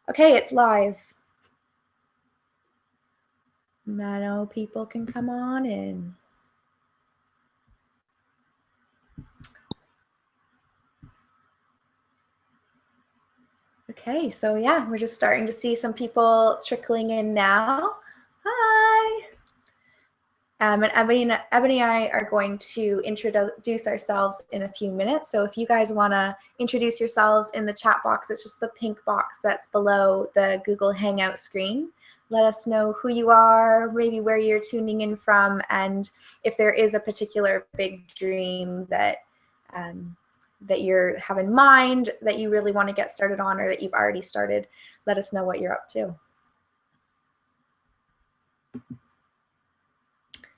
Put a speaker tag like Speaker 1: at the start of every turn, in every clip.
Speaker 1: Okay, it's live. I know people can come on in. Okay, so yeah, we're just starting to see some people trickling in now. Hi. And Ebonie and I are going to introduce ourselves in a few minutes. So if you guys want to introduce yourselves in the chat box, it's just the pink box that's below the Google Hangout screen. Let us know who you are, maybe where you're tuning in from, and if there is a particular big dream that that you have in mind that you really want to get started on, or that you've already started. Let us know what you're up to.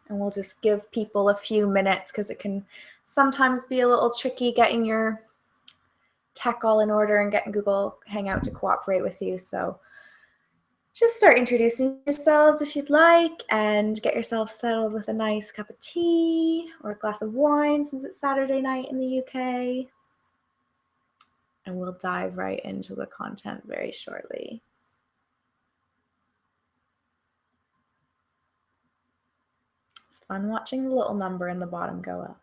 Speaker 1: And we'll just give people a few minutes because it can sometimes be a little tricky getting your tech all in order and getting Google Hangout to cooperate with you. So just start introducing yourselves if you'd like, and get yourself settled with a nice cup of tea or a glass of wine since it's Saturday night in the UK. And we'll dive right into the content very shortly. It's fun watching the little number in the bottom go up.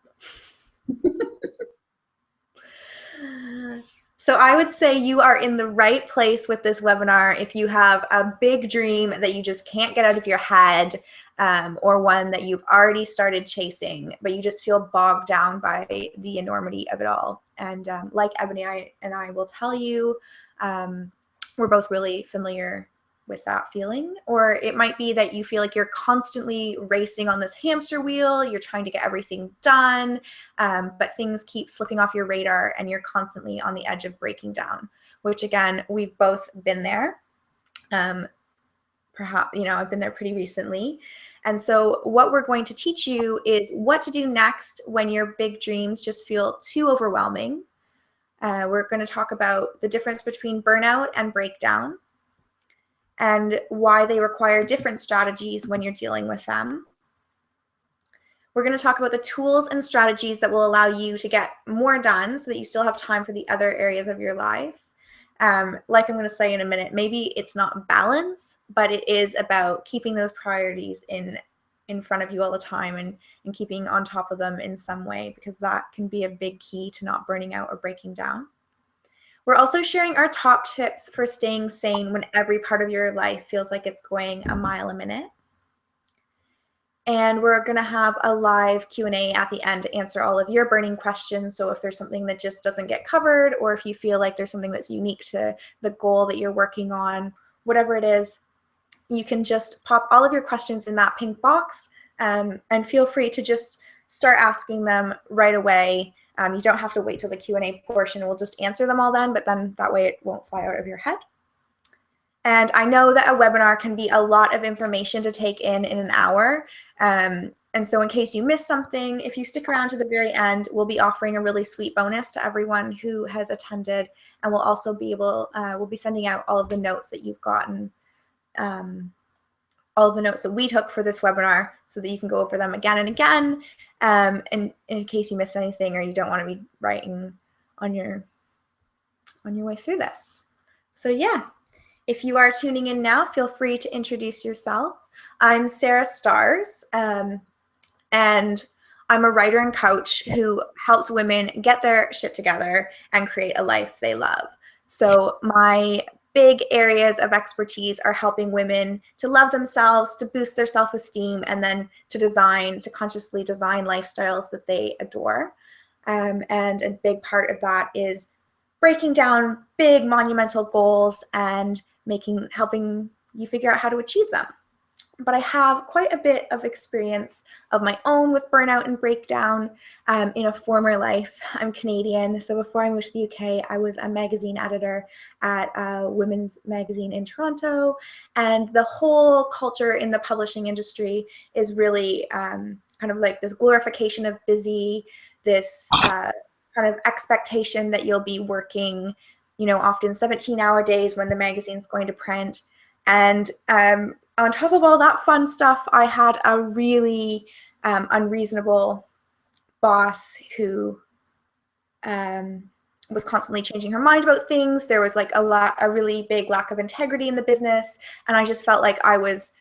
Speaker 1: So I would say you are in the right place with this webinar if you have a big dream that you just can't get out of your head, or one that you've already started chasing, but you just feel bogged down by the enormity of it all. And like Ebonie and I will tell you, we're both really familiar with that feeling. Or it might be that you feel like you're constantly racing on this hamster wheel, you're trying to get everything done, but things keep slipping off your radar and you're constantly on the edge of breaking down, which again, we've both been there. Perhaps, I've been there pretty recently. And so what we're going to teach you is what to do next when your big dreams just feel too overwhelming. We're going to talk about the difference between burnout and breakdown, and why they require different strategies when you're dealing with them. We're going to talk about the tools and strategies that will allow you to get more done so that you still have time for the other areas of your life. Like I'm going to say in a minute, maybe it's not balance, but it is about keeping those priorities in front of you all the time, and keeping on top of them in some way, because that can be a big key to not burning out or breaking down. We're also sharing our top tips for staying sane when every part of your life feels like it's going a mile a minute. And we're going to have a live Q&A at the end to answer all of your burning questions. So if there's something that just doesn't get covered, or if you feel like there's something that's unique to the goal that you're working on, whatever it is, you can just pop all of your questions in that pink box, and feel free to just start asking them right away. You don't have to wait till the Q&A portion. We'll just answer them all then, but then that way it won't fly out of your head. And I know that a webinar can be a lot of information to take in an hour. And so in case you miss something, if you stick around to the very end, we'll be offering a really sweet bonus to everyone who has attended. And we'll also be we'll be sending out all of the notes that you've gotten, all of the notes that we took for this webinar, so that you can go over them again and again. And in case you missed anything, or you don't want to be writing on your way through this. So yeah, if you are tuning in now, feel free to introduce yourself. I'm Sarah Stars, and I'm a writer and coach who helps women get their shit together and create a life they love. So my big areas of expertise are helping women to love themselves, to boost their self-esteem, and then to consciously design lifestyles that they adore. And a big part of that is breaking down big monumental goals and helping you figure out how to achieve them. But I have quite a bit of experience of my own with burnout and breakdown in a former life. I'm Canadian, so before I moved to the UK, I was a magazine editor at a women's magazine in Toronto, and the whole culture in the publishing industry is really kind of like this glorification of busy, this kind of expectation that you'll be working, often 17-hour days when the magazine's going to print. And on top of all that fun stuff, I had a really unreasonable boss who was constantly changing her mind about things. There was like a really big lack of integrity in the business. And I just felt like I was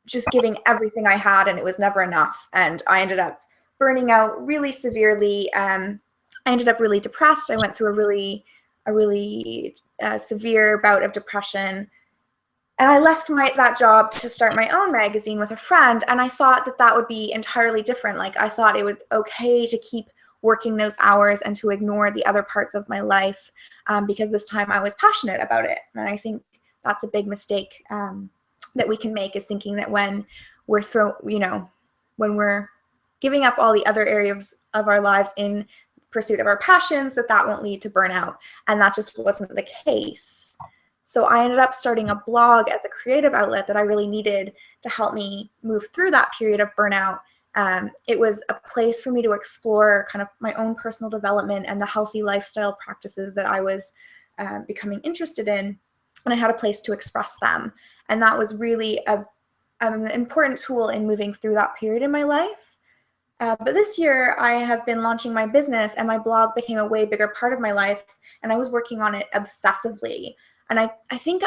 Speaker 1: just giving everything I had and it was never enough. And I ended up burning out really severely. I ended up really depressed. I went through a really severe bout of depression. And I left that job to start my own magazine with a friend. And I thought that that would be entirely different. Like, I thought it was okay to keep working those hours and to ignore the other parts of my life, because this time I was passionate about it. And I think that's a big mistake that we can make, is thinking that when we're when we're giving up all the other areas of our lives in pursuit of our passions, that won't lead to burnout. And that just wasn't the case. So I ended up starting a blog as a creative outlet that I really needed to help me move through that period of burnout. It was a place for me to explore kind of my own personal development and the healthy lifestyle practices that I was becoming interested in. And I had a place to express them. And that was really an important tool in moving through that period in my life. But this year I have been launching my business, and my blog became a way bigger part of my life. And I was working on it obsessively. And I think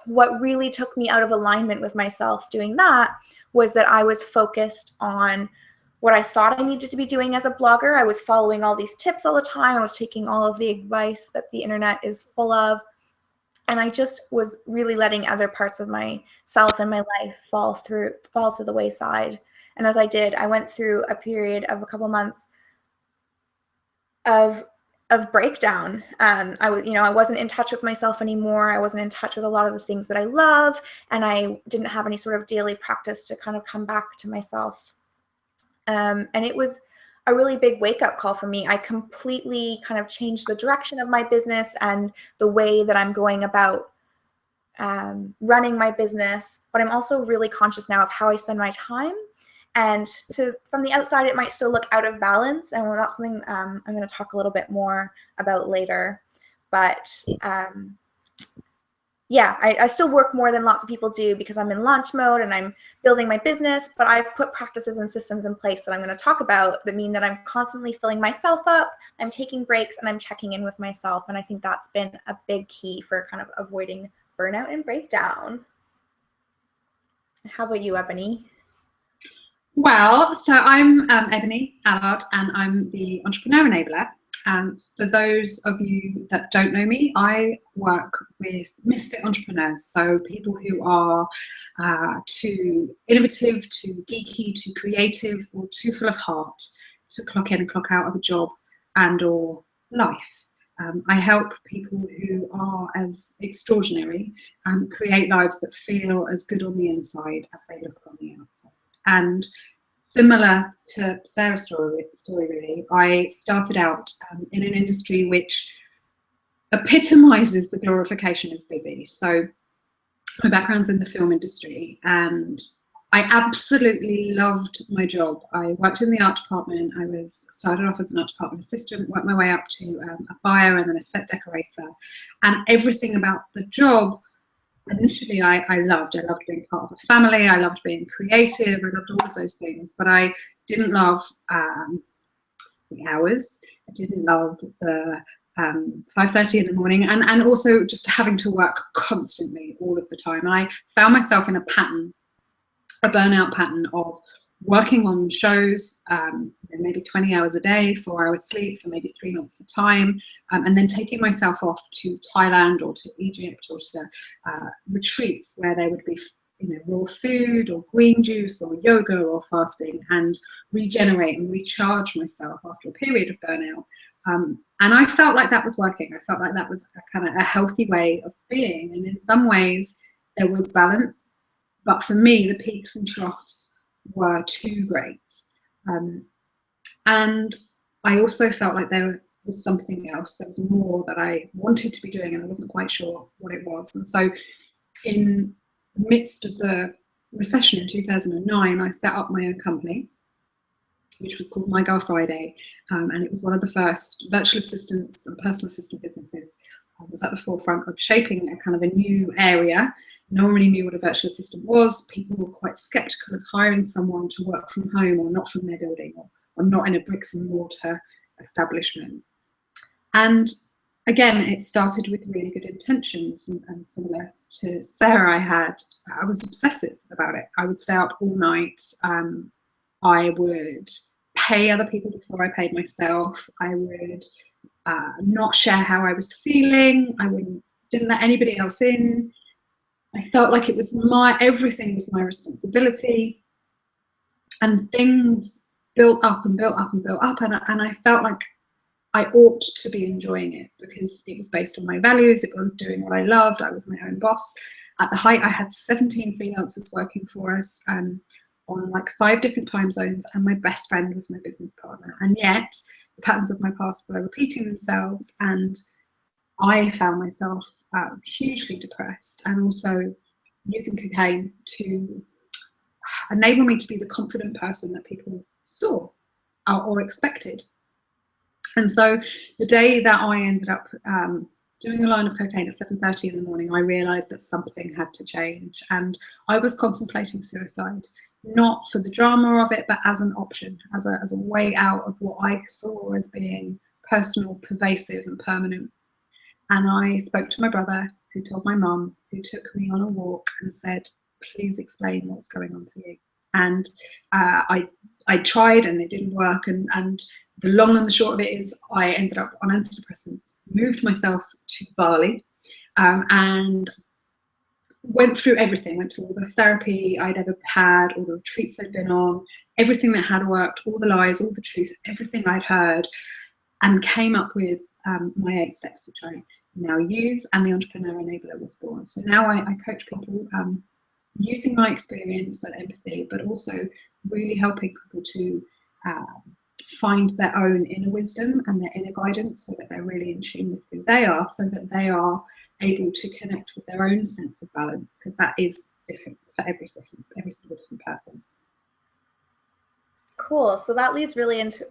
Speaker 1: what really took me out of alignment with myself doing that was that I was focused on what I thought I needed to be doing as a blogger. I was following all these tips all the time. I was taking all of the advice that the internet is full of. And I just was really letting other parts of myself and my life fall to the wayside. And as I did, I went through a period of a couple months of breakdown. I wasn't in touch with myself anymore. I wasn't in touch with a lot of the things that I love, and I didn't have any sort of daily practice to kind of come back to myself. And it was a really big wake-up call for me. I completely kind of changed the direction of my business and the way that I'm going about running my business, but I'm also really conscious now of how I spend my time. And from the outside, it might still look out of balance. And that's something I'm going to talk a little bit more about later. But yeah, I still work more than lots of people do because I'm in launch mode and I'm building my business. But I've put practices and systems in place that I'm going to talk about that mean that I'm constantly filling myself up, I'm taking breaks, and I'm checking in with myself. And I think that's been a big key for kind of avoiding burnout and breakdown. How about you, Ebonie?
Speaker 2: Well, so I'm Ebonie Allard, and I'm the Entrepreneur Enabler. For those of you that don't know me, I work with misfit entrepreneurs, so people who are too innovative, too geeky, too creative, or too full of heart to clock in and clock out of a job and or life. I help people who are as extraordinary create lives that feel as good on the inside as they look on the outside. And similar to Sarah's story really, I started out in an industry which epitomizes the glorification of busy. So my background's in the film industry, and I absolutely loved my job. I worked in the art department. I started off as an art department assistant, worked my way up to a buyer and then a set decorator, and everything about the job initially I loved. I loved being part of a family. I loved being creative. I loved all of those things, but I didn't love the hours. I didn't love the 5:30 in the morning, and also just having to work constantly all of the time. And I found myself in a burnout pattern of working on shows, maybe 20 hours a day, 4 hours sleep for maybe 3 months at a time, and then taking myself off to Thailand or to Egypt or to retreats where there would be raw food or green juice or yoga or fasting, and regenerate and recharge myself after a period of burnout. And I felt like that was working. I felt like that was a healthy way of being. And in some ways there was balance, but for me, the peaks and troughs were too great. And I also felt like there was something else. There was more that I wanted to be doing, and I wasn't quite sure what it was. And so in the midst of the recession in 2009, I set up my own company, which was called My Girl Friday. And it was one of the first virtual assistants and personal assistant businesses. I was at the forefront of shaping a new area. No one really knew what a virtual assistant was. People were quite skeptical of hiring someone to work from home or not from their building or not in a bricks and mortar establishment. And again, it started with really good intentions, and similar to Sarah, I was obsessive about it. I would stay up all night. I would pay other people before I paid myself. I would not share how I was feeling. Didn't let anybody else in. I felt like it was everything was my responsibility, and things built up and built up and built up, and I felt like I ought to be enjoying it because it was based on my values. I was doing what I loved. I was my own boss. At the height, I had 17 freelancers working for us on like 5 different time zones, and my best friend was my business partner. And yet, the patterns of my past were repeating themselves, and I found myself hugely depressed, and also using cocaine to enable me to be the confident person that people saw or expected. And so the day that I ended up doing a line of cocaine at 7:30 in the morning, I realised that something had to change. And I was contemplating suicide, not for the drama of it, but as an option, as a way out of what I saw as being personal, pervasive and permanent. And I spoke to my brother, who told my mum, who took me on a walk and said, please explain what's going on for you. And I tried and it didn't work. And the long and the short of it is I ended up on antidepressants, moved myself to Bali, and went through everything, went through all the therapy I'd ever had, all the retreats I'd been on, everything that had worked, all the lies, all the truth, everything I'd heard, and came up with my 8 steps, which I now use, and the Entrepreneur Enabler was born. So now I coach people using my experience and empathy, but also really helping people to find their own inner wisdom and their inner guidance, so that they're really in tune with who they are, so that they are able to connect with their own sense of balance, because that is different for every single different person.
Speaker 1: Cool. So that leads really into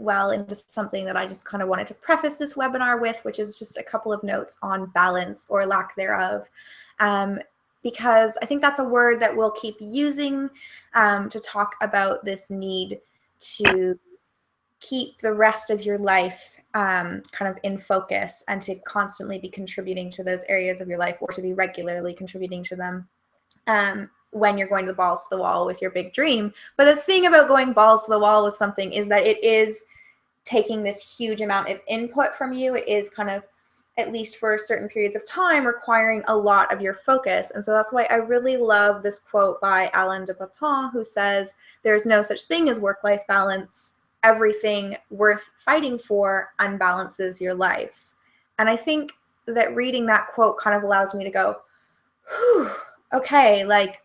Speaker 1: something that I just kind of wanted to preface this webinar with, which is just a couple of notes on balance or lack thereof. Because I think that's a word that we'll keep using to talk about this need to keep the rest of your life kind of in focus, and to constantly be contributing to those areas of your life, or to be regularly contributing to them when you're going to the balls to the wall with your big dream. But the thing about going balls to the wall with something is that it is taking this huge amount of input from you. It is kind of, at least for certain periods of time, requiring a lot of your focus. And so that's why I really love this quote by Allard, who says, there's no such thing as work-life balance. Everything worth fighting for unbalances your life. And I think that reading that quote kind of allows me to go, whew, okay, like,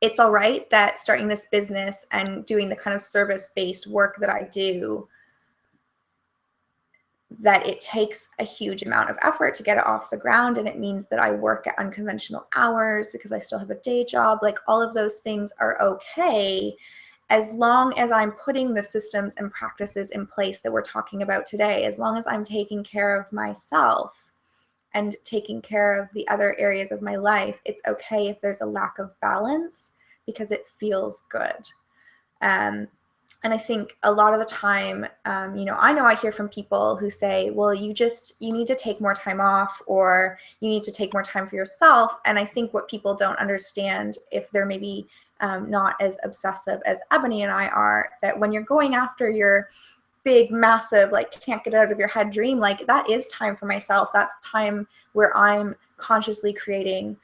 Speaker 1: it's all right that starting this business and doing the kind of service-based work that I do, that it takes a huge amount of effort to get it off the ground. And it means that I work at unconventional hours because I still have a day job. Like, all of those things are okay, as long as I'm putting the systems and practices in place that we're talking about today, as long as I'm taking care of myself and taking care of the other areas of my life. It's okay if there's a lack of balance, because it feels good. And I think a lot of the time, I know I hear from people who say, well, you need to take more time off, or you need to take more time for yourself. And I think what people don't understand, if they're maybe not as obsessive as Ebonie and I are, that when you're going after your big, massive, like, can't get out of your head dream, like, that is time for myself. That's time where I'm consciously creating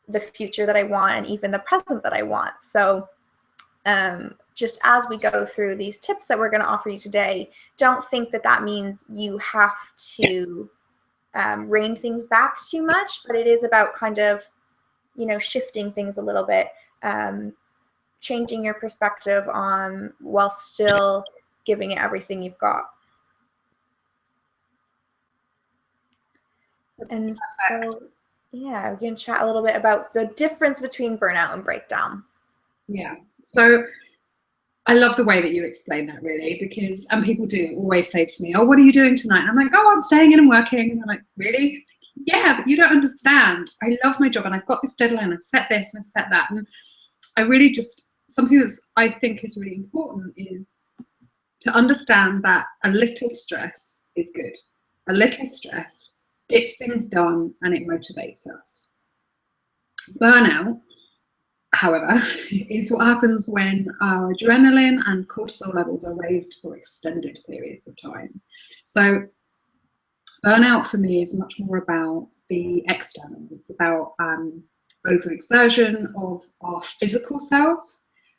Speaker 1: the future that I want, and even the present that I want. So just as we go through these tips that we're going to offer you today, don't think that that means you have to rein things back too much, but it is about kind of, shifting things a little bit, changing your perspective on, while still giving it everything you've got. And so, yeah, we're going to chat a little bit about the difference between burnout and breakdown.
Speaker 2: Yeah. So I love the way that you explain that, really, because people do always say to me, oh, what are you doing tonight? And I'm like, oh, I'm staying in and working. And they're like, really? Yeah, but you don't understand. I love my job, and I've got this deadline. I've set this and I've set that. And I really just, something that's I think is really important is to understand that a little stress is good. a little stress gets things done and it motivates us. Burnout, however, is what happens when our adrenaline and cortisol levels are raised for extended periods of time. So burnout for me is much more about the external. It's about overexertion of our physical self,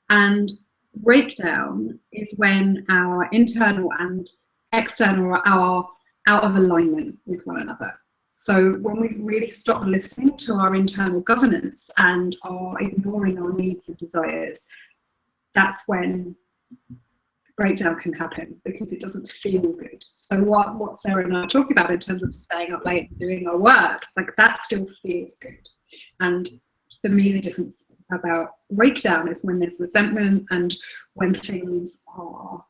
Speaker 2: and breakdown is when our internal and external are out of alignment with one another. So when we've really stopped listening to our internal governance and are ignoring our needs and desires, that's when breakdown can happen, because it doesn't feel good. So what Sarah and I are talking about in terms of staying up late and doing our work, it's like that still feels good. And for me, the difference about breakdown is when there's resentment and when things are,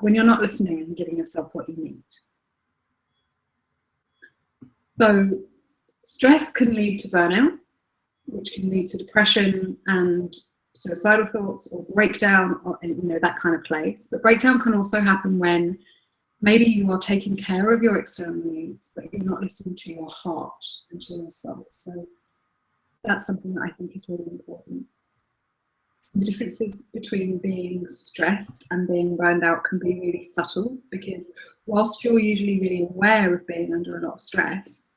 Speaker 2: when you're not listening and giving yourself what you need. So stress can lead to burnout, which can lead to depression and suicidal thoughts or breakdown, or that kind of place. But breakdown can also happen when maybe you are taking care of your external needs, but you're not listening to your heart and to your soul. So that's something that I think is really important. The differences between being stressed and being burned out can be really subtle, because whilst you're usually really aware of being under a lot of stress,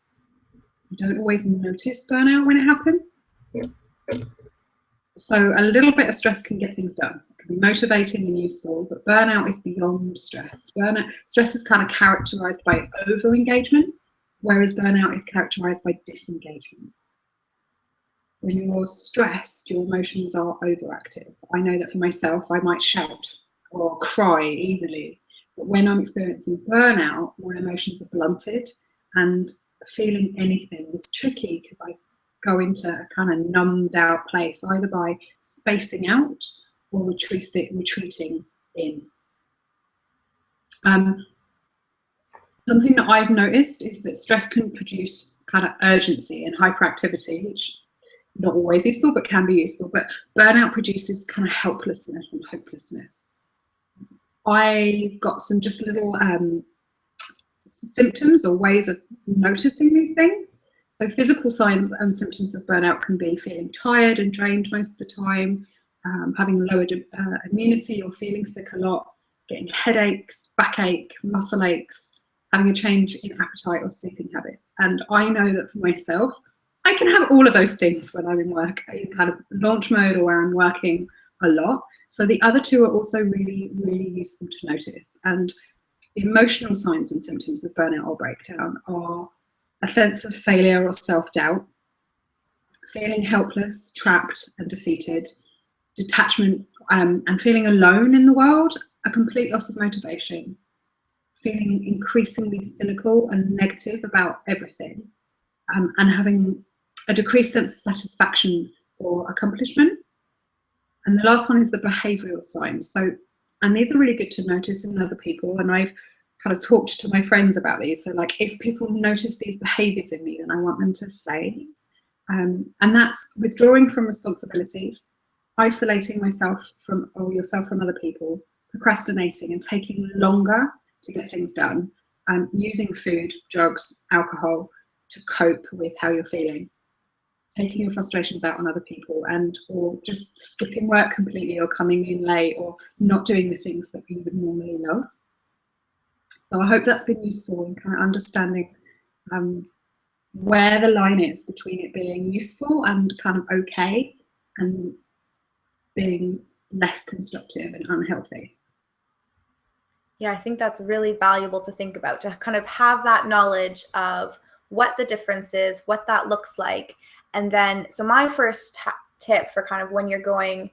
Speaker 2: you don't always notice burnout when it happens. So a little bit of stress can get things done. It can be motivating and useful, but burnout is beyond stress. Stress is kind of characterized by over-engagement, whereas burnout is characterized by disengagement. When you're stressed, your emotions are overactive. I know that for myself, I might shout or cry easily, but when I'm experiencing burnout, my emotions are blunted, and feeling anything is tricky because I go into a kind of numbed out place, either by spacing out or retreating in. Something that I've noticed is that stress can produce kind of urgency and hyperactivity, which not always useful, but can be useful. But burnout produces kind of helplessness and hopelessness. I've got some just little symptoms or ways of noticing these things. So physical signs and symptoms of burnout can be feeling tired and drained most of the time, having lowered immunity or feeling sick a lot, getting headaches, backache, muscle aches, having a change in appetite or sleeping habits. And I know that for myself, I can have all of those things when I'm in work, in kind of launch mode or where I'm working a lot. So the other two are also really, really useful to notice. And the emotional signs and symptoms of burnout or breakdown are a sense of failure or self-doubt, feeling helpless, trapped and defeated, detachment and feeling alone in the world, a complete loss of motivation, feeling increasingly cynical and negative about everything, and having a decreased sense of satisfaction or accomplishment. And the last one is the behavioural signs. So, and these are really good to notice in other people, and I've kind of talked to my friends about these. So like, if people notice these behaviours in me, then I want them to say, and that's withdrawing from responsibilities, isolating myself from, or yourself from other people, procrastinating and taking longer to get things done, and using food, drugs, alcohol to cope with how you're feeling, taking your frustrations out on other people, and or just skipping work completely, or coming in late, or not doing the things that you would normally love. So I hope that's been useful in kind of understanding where the line is between it being useful and kind of okay, and being less constructive and unhealthy.
Speaker 1: Yeah, I think that's really valuable to think about, to kind of have that knowledge of what the difference is, what that looks like. And then, so my first tip for kind of when you're going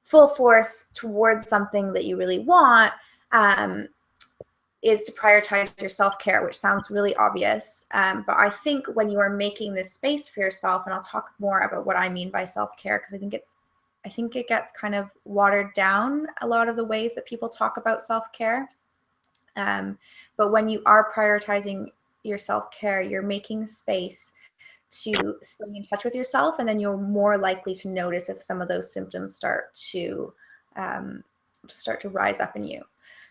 Speaker 1: full force towards something that you really want is to prioritize your self-care, which sounds really obvious. But I think when you are making this space for yourself, and I'll talk more about what I mean by self-care, because I think it gets kind of watered down, a lot of the ways that people talk about self-care. But when you are prioritizing your self-care, you're making space to stay in touch with yourself, and then you're more likely to notice if some of those symptoms start to rise up in you.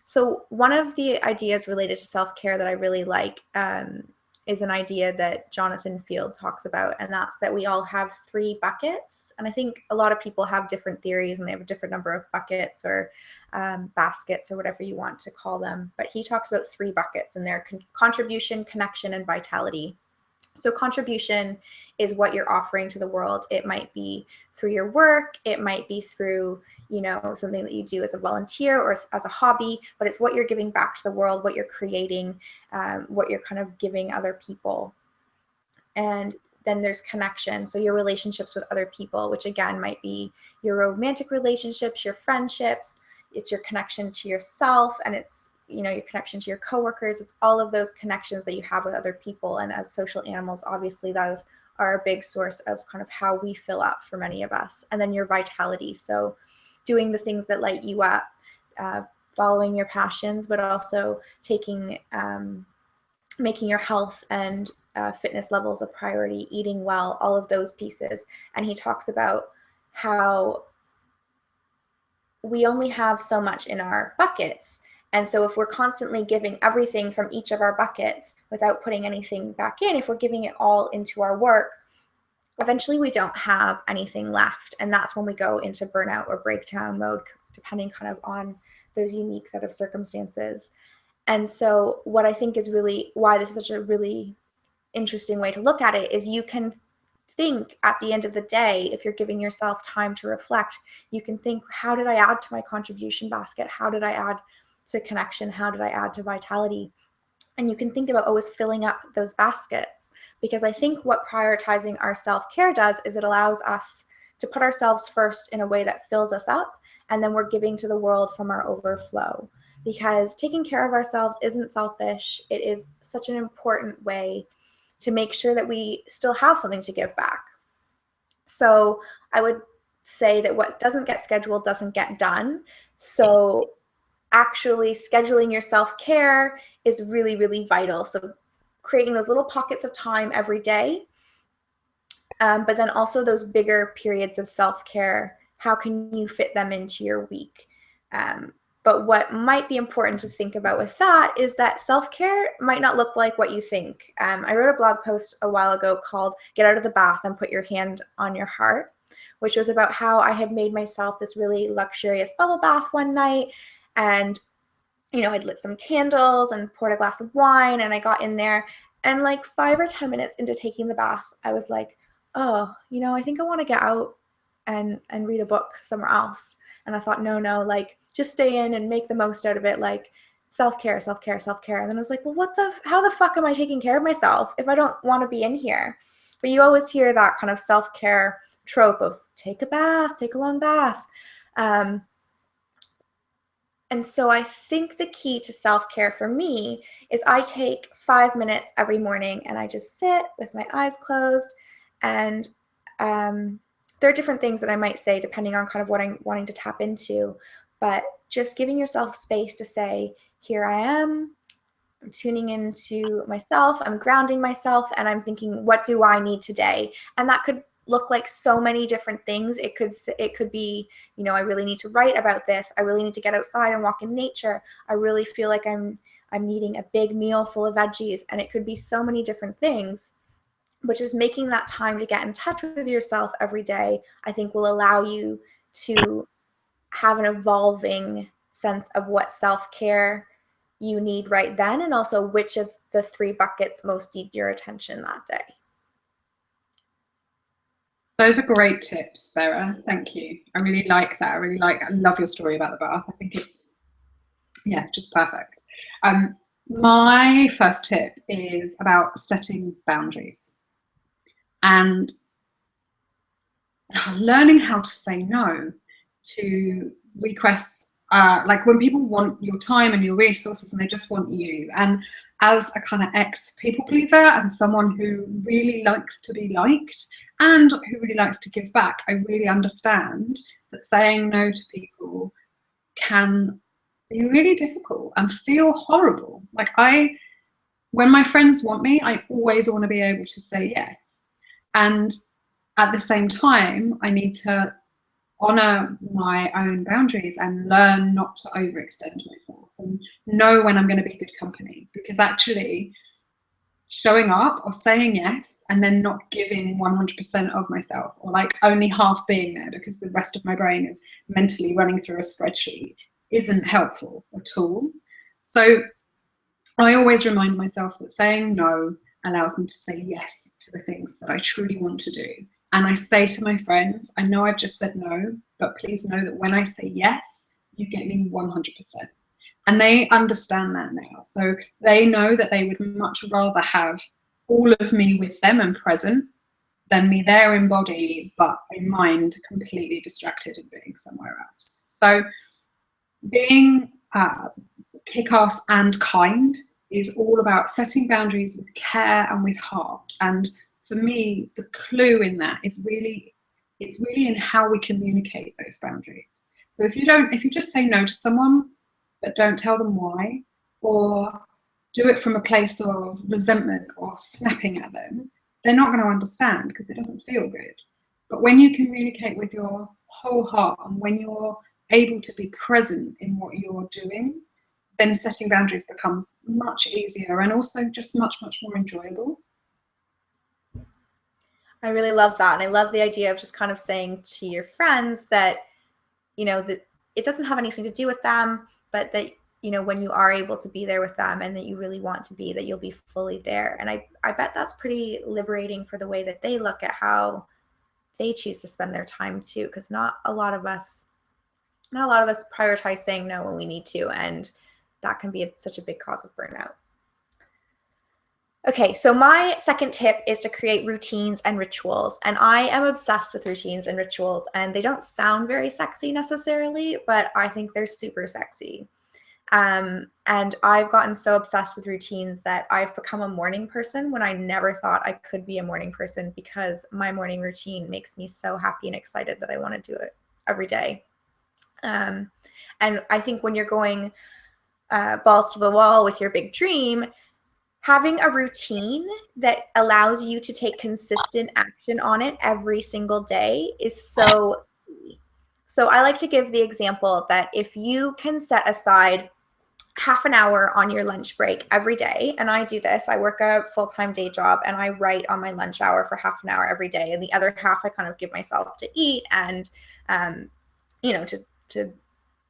Speaker 1: So one of the ideas related to self-care that I really like is an idea that Jonathan Field talks about, and that's that we all have 3 buckets. And I think a lot of people have different theories and they have a different number of buckets or baskets or whatever you want to call them. But he talks about 3 buckets, and they're contribution, connection, and vitality. So contribution is what you're offering to the world. It might be through your work, it might be through, you know, something that you do as a volunteer or as a hobby, but it's what you're giving back to the world, what you're creating, what you're kind of giving other people. And then there's connection. So your relationships with other people, which again might be your romantic relationships, your friendships, it's your connection to yourself, and it's, you know, your connection to your coworkers. It's all of those connections that you have with other people. And as social animals, obviously those are a big source of kind of how we fill up for many of us. And then your vitality. So doing the things that light you up, following your passions, but also taking, making your health and fitness levels a priority, eating well, all of those pieces. And he talks about how we only have so much in our buckets. And so if we're constantly giving everything from each of our buckets without putting anything back in, if we're giving it all into our work, eventually we don't have anything left. And that's when we go into burnout or breakdown mode, depending kind of on those unique set of circumstances. And so what I think is really why this is such a really interesting way to look at it is you can think at the end of the day, if you're giving yourself time to reflect, you can think, how did I add to my contribution basket? How did I add to connection? How did I add to vitality? And you can think about always filling up those baskets, because I think what prioritizing our self-care does is it allows us to put ourselves first in a way that fills us up, and then we're giving to the world from our overflow. Because taking care of ourselves isn't selfish. It is such an important way to make sure that we still have something to give back. So I would say that what doesn't get scheduled doesn't get done. So actually scheduling your self-care is really, really vital. So creating those little pockets of time every day, but then also those bigger periods of self-care, how can you fit them into your week? But what might be important to think about with that is that self-care might not look like what you think. I wrote a blog post a while ago called Get Out of the Bath and Put Your Hand on Your Heart, which was about how I had made myself this really luxurious bubble bath one night. And, you know, I'd lit some candles and poured a glass of wine, and I got in there. And like 5 or 10 minutes into taking the bath, I was like, oh, you know, I think I want to get out and read a book somewhere else. And I thought, no, like just stay in and make the most out of it. Like self-care, self-care, self-care. And then I was like, well, how the fuck am I taking care of myself if I don't want to be in here? But you always hear that kind of self-care trope of take a bath, take a long bath. And so I think the key to self-care for me is I take 5 minutes every morning and I just sit with my eyes closed. And there are different things that I might say depending on kind of what I'm wanting to tap into, but just giving yourself space to say, here I am, I'm tuning into myself, I'm grounding myself, and I'm thinking, what do I need today? And that could look like so many different things. It could be, you know, I really need to write about this. I really need to get outside and walk in nature. I really feel like I'm needing a big meal full of veggies. And it could be so many different things. But just making that time to get in touch with yourself every day, I think will allow you to have an evolving sense of what self-care you need right then, and also which of the 3 buckets most need your attention that day.
Speaker 2: Those are great tips, Sarah. Thank you. I really like that. I love your story about the bath. I think it's, yeah, just perfect. My first tip is about setting boundaries and learning how to say no to requests, like when people want your time and your resources and they just want you. And as a kind of ex-people pleaser and someone who really likes to be liked and who really likes to give back, I really understand that saying no to people can be really difficult and feel horrible. Like when my friends want me, I always want to be able to say yes. And at the same time, I need to honor my own boundaries and learn not to overextend myself and know when I'm going to be good company. Because actually, showing up or saying yes and then not giving 100% of myself, or like only half being there because the rest of my brain is mentally running through a spreadsheet, isn't helpful at all. So I always remind myself that saying no allows me to say yes to the things that I truly want to do. And I say to my friends, I know I've just said no, but please know that when I say yes, you get me 100%. And they understand that now. So they know that they would much rather have all of me with them and present than me there in body, but in mind completely distracted and being somewhere else. So being kick-ass and kind is all about setting boundaries with care and with heart. And for me, the clue in that is really, it's really in how we communicate those boundaries. So if you just say no to someone, but don't tell them why, or do it from a place of resentment or snapping at them, they're not going to understand because it doesn't feel good. But when you communicate with your whole heart and when you're able to be present in what you're doing, then setting boundaries becomes much easier and also just much, much more enjoyable.
Speaker 1: I really love that. And I love the idea of just kind of saying to your friends that, you know, that it doesn't have anything to do with them, but that, you know, when you are able to be there with them and that you really want to be, that you'll be fully there. And I bet that's pretty liberating for the way that they look at how they choose to spend their time too, because not a lot of us prioritize saying no when we need to, and that can be such a big cause of burnout. Okay, so my second tip is to create routines and rituals. And I am obsessed with routines and rituals, and they don't sound very sexy necessarily, but I think they're super sexy. And I've gotten so obsessed with routines that I've become a morning person when I never thought I could be a morning person, because my morning routine makes me so happy and excited that I want to do it every day. And I think when you're going balls to the wall with your big dream, having a routine that allows you to take consistent action on it every single day is so key. So I like to give the example that if you can set aside half an hour on your lunch break every day, and I do this, I work a full-time day job and I write on my lunch hour for half an hour every day, and the other half I kind of give myself to eat and you know, to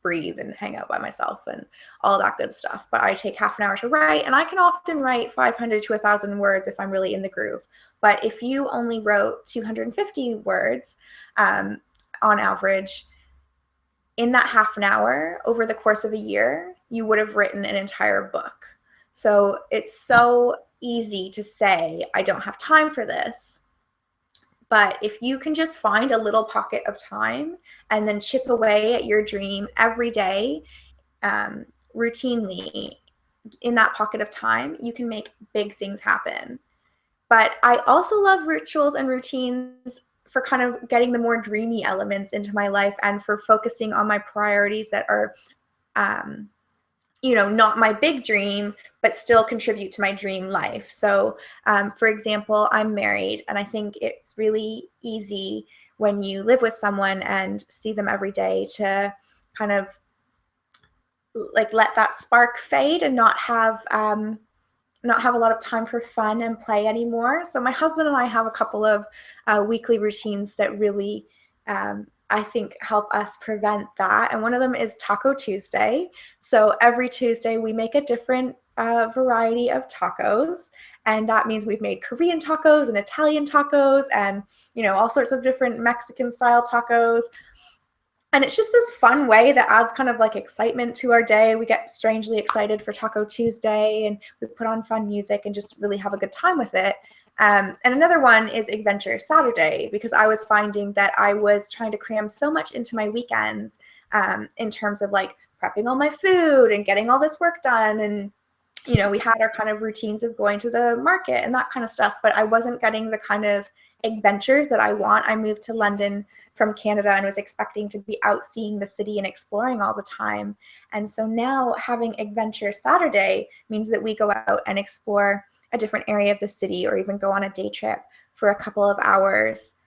Speaker 1: breathe and hang out by myself and all that good stuff. But I take half an hour to write, and I can often write 500 to 1,000 words if I'm really in the groove. But if you only wrote 250 words on average in that half an hour over the course of a year, you would have written an entire book. So it's so easy to say, I don't have time for this. But if you can just find a little pocket of time and then chip away at your dream every day, routinely in that pocket of time, you can make big things happen. But I also love rituals and routines for kind of getting the more dreamy elements into my life and for focusing on my priorities that are, you know, not my big dream, but still contribute to my dream life. So, for example, I'm married, and I think it's really easy when you live with someone and see them every day to kind of like let that spark fade and not have a lot of time for fun and play anymore. So my husband and I have a couple of weekly routines that really I think help us prevent that. And one of them is Taco Tuesday. So every Tuesday we make a different variety of tacos. And that means we've made Korean tacos and Italian tacos and, you know, all sorts of different Mexican style tacos. And it's just this fun way that adds kind of like excitement to our day. We get strangely excited for Taco Tuesday, and we put on fun music and just really have a good time with it. And another one is Adventure Saturday, because I was finding that I was trying to cram so much into my weekends in terms of like prepping all my food and getting all this work done. And, you know, we had our kind of routines of going to the market and that kind of stuff, but I wasn't getting the kind of adventures that I want. I moved to London from Canada and was expecting to be out seeing the city and exploring all the time. And so now having Adventure Saturday means that we go out and explore a different area of the city, or even go on a day trip for a couple of hours.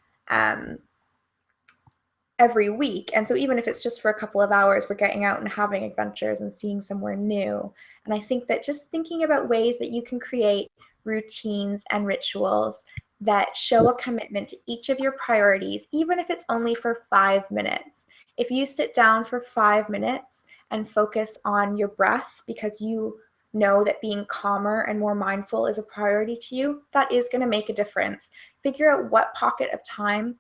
Speaker 1: every week. And so even if it's just for a couple of hours, we're getting out and having adventures and seeing somewhere new. And I think that just thinking about ways that you can create routines and rituals that show a commitment to each of your priorities, even if it's only for 5 minutes. If you sit down for 5 minutes and focus on your breath because you know that being calmer and more mindful is a priority to you, that is going to make a difference. Figure out what pocket of time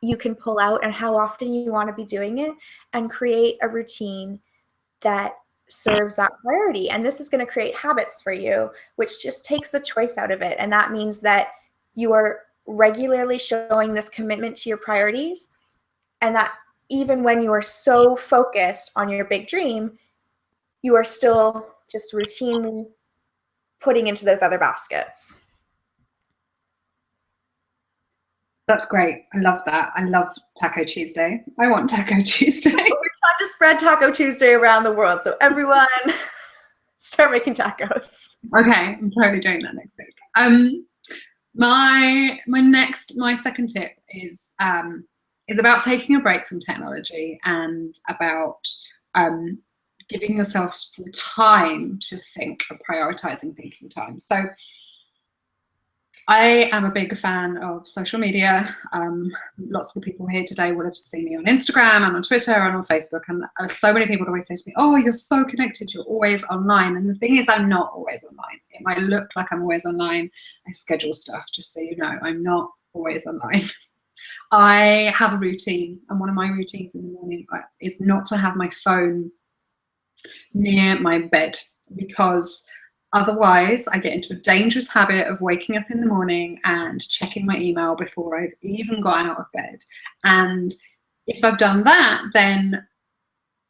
Speaker 1: you can pull out and how often you want to be doing it, and create a routine that serves that priority. And this is going to create habits for you, which just takes the choice out of it. And that means that you are regularly showing this commitment to your priorities, and that even when you are so focused on your big dream, you are still just routinely putting into those other baskets.
Speaker 2: That's great. I love that. I love Taco Tuesday. I want Taco Tuesday.
Speaker 1: We're trying to spread Taco Tuesday around the world. So everyone start making tacos.
Speaker 2: Okay, I'm totally doing that next week. My second tip is about taking a break from technology and about giving yourself some time to think and prioritizing thinking time. So I am a big fan of social media. Lots of the people here today would have seen me on Instagram and on Twitter and on Facebook. And so many people always say to me, oh, you're so connected, you're always online. And the thing is, I'm not always online. It might look like I'm always online. I schedule stuff, just so you know, I'm not always online. I have a routine, and one of my routines in the morning is not to have my phone near my bed, because otherwise I get into a dangerous habit of waking up in the morning and checking my email before I've even got out of bed. And if I've done that, then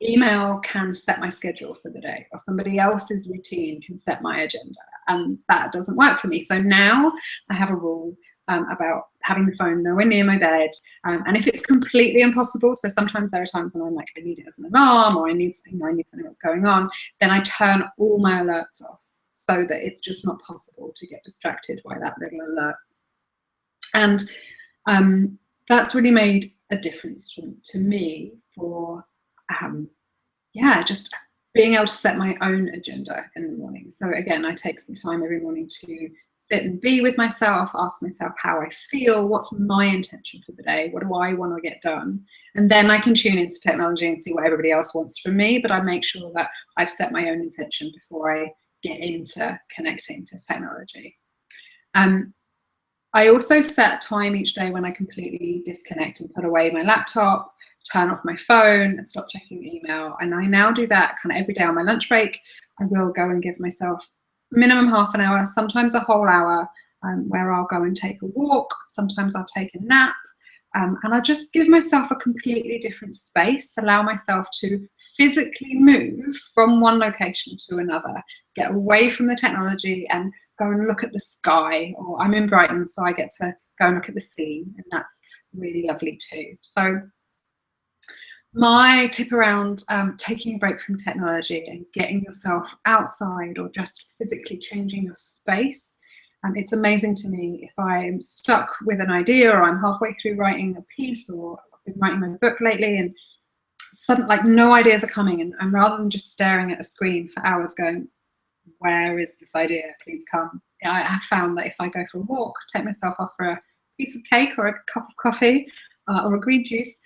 Speaker 2: email can set my schedule for the day, or somebody else's routine can set my agenda, and that doesn't work for me. So now I have a rule about having the phone nowhere near my bed, and if it's completely impossible, so sometimes there are times when I'm like, I need it as an alarm, or I need to know what's going on, then I turn all my alerts off so that it's just not possible to get distracted by that little alert. And that's really made a difference to me for just being able to set my own agenda in the morning. So again, I take some time every morning to sit and be with myself, ask myself how I feel, what's my intention for the day, what do I want to get done? And then I can tune into technology and see what everybody else wants from me, but I make sure that I've set my own intention before I get into connecting to technology. I also set time each day when I completely disconnect and put away my laptop, turn off my phone, and stop checking email. And I now do that kind of every day on my lunch break. I will go and give myself minimum half an hour, sometimes a whole hour, where I'll go and take a walk. Sometimes I'll take a nap. And I just give myself a completely different space, allow myself to physically move from one location to another, get away from the technology and go and look at the sky. Or I'm in Brighton, so I get to go and look at the sea, and that's really lovely too. So my tip around taking a break from technology and getting yourself outside, or just physically changing your space. It's amazing to me if I'm stuck with an idea, or I'm halfway through writing a piece, or I've been writing my book lately, and suddenly, like, no ideas are coming, and rather than just staring at a screen for hours going, where is this idea? Please come. I have found that if I go for a walk, take myself off for a piece of cake or a cup of coffee, or a green juice,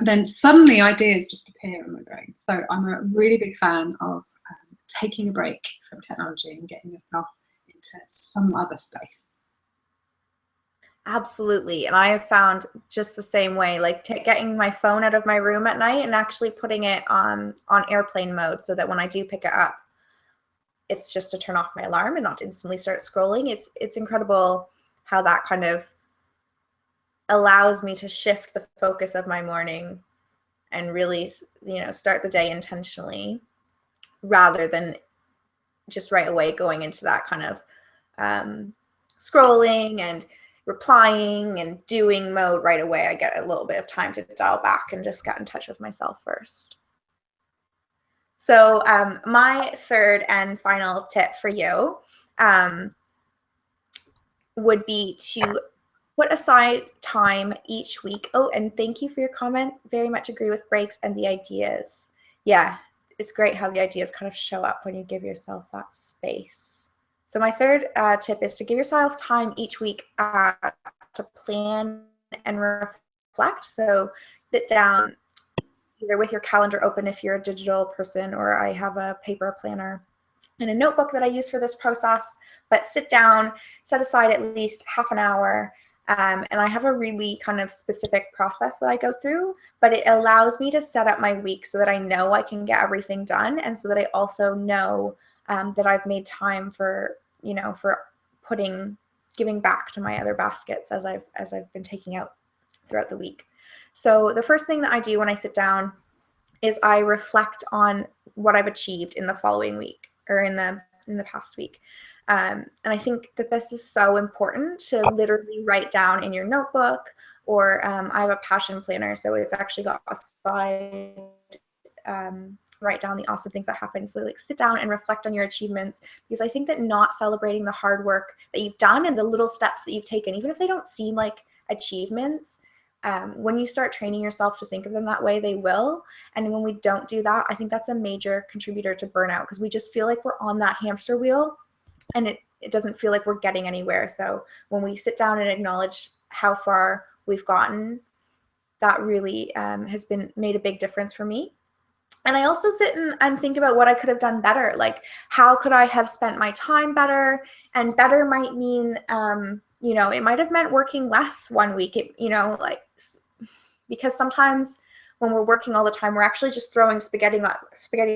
Speaker 2: then suddenly ideas just appear in my brain. So I'm a really big fan of taking a break from technology and getting yourself into some other space.
Speaker 1: Absolutely. And I have found just the same way, like getting my phone out of my room at night and actually putting it on airplane mode, so that when I do pick it up, it's just to turn off my alarm and not to instantly start scrolling. It's incredible how that kind of allows me to shift the focus of my morning and really, start the day intentionally, rather than just right away going into that kind of scrolling and replying and doing mode right away. I get a little bit of time to dial back and just get in touch with myself first. So my third and final tip for you would be to put aside time each week. Oh, and thank you for your comment. Very much agree with breaks and the ideas. Yeah, it's great how the ideas kind of show up when you give yourself that space. So my third tip is to give yourself time each week to plan and reflect. So sit down either with your calendar open if you're a digital person, or I have a paper planner and a notebook that I use for this process, but sit down, set aside at least half an hour. And I have a really kind of specific process that I go through, but it allows me to set up my week so that I know I can get everything done. And so that I also know that I've made time for, for giving back to my other baskets as I've been taking out throughout the week. So the first thing that I do when I sit down is I reflect on what I've achieved in the following week, or in the past week. And I think that this is so important to literally write down in your notebook, or I have a passion planner, so it's actually got a slide, write down the awesome things that happen. So like sit down and reflect on your achievements, because I think that not celebrating the hard work that you've done and the little steps that you've taken, even if they don't seem like achievements, when you start training yourself to think of them that way, they will. And when we don't do that, I think that's a major contributor to burnout, because we just feel like we're on that hamster wheel and it doesn't feel like we're getting anywhere. So when we sit down and acknowledge how far we've gotten, that really has made a big difference for me. And I also sit and think about what I could have done better. Like, how could I have spent my time better? And better might mean, it might have meant working less one week, because sometimes when we're working all the time, we're actually just throwing spaghetti